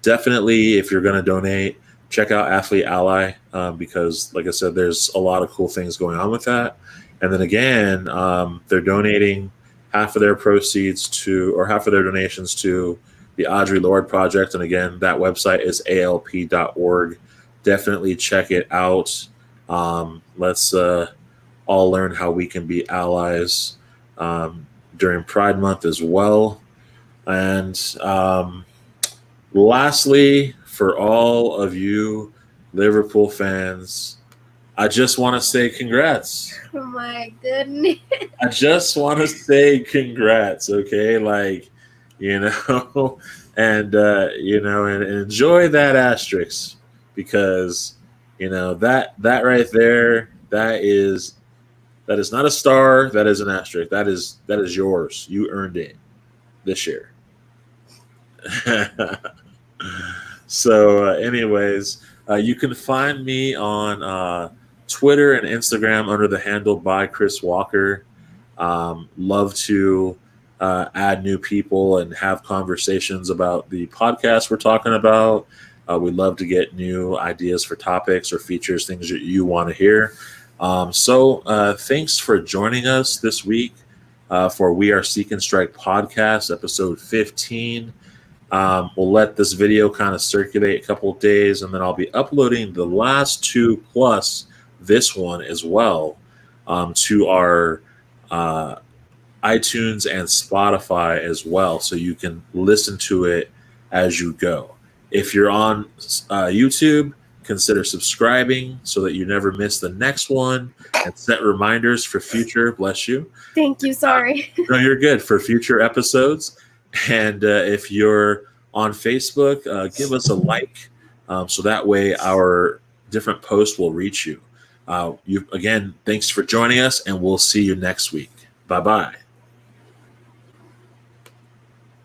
definitely, if you're going to donate, check out Athlete Ally because, like I said, there's a lot of cool things going on with that. And then again, they're donating half of their proceeds to, or half of their donations to, the Audre Lorde Project. And again, that website is alp.org. Definitely check it out. Let's all learn how we can be allies during Pride Month as well. And lastly, for all of you Liverpool fans, I just want to say congrats. Oh my goodness. I just want to say congrats, okay? Like, you know, and and enjoy that asterisk, because that right there, that is not a star, that is an asterisk. That is yours. You earned it this year. So, anyways, you can find me on Twitter and Instagram under the handle by Chris Walker. Love to add new people and have conversations about the podcast we're talking about. We'd love to get new ideas for topics or features, things that you want to hear. So thanks for joining us this week for We Are Seek and Strike podcast, episode 15. We'll let this video kind of circulate a couple of days, and then I'll be uploading the last two plus this one as well to our iTunes and Spotify as well, so you can listen to it as you go. If you're on YouTube, consider subscribing so that you never miss the next one, and set reminders for future, bless you. Thank you, sorry. No, you're good, for future episodes. And if you're on Facebook, give us a like so that way our different posts will reach you. Again, thanks for joining us, and we'll see you next week. Bye-bye.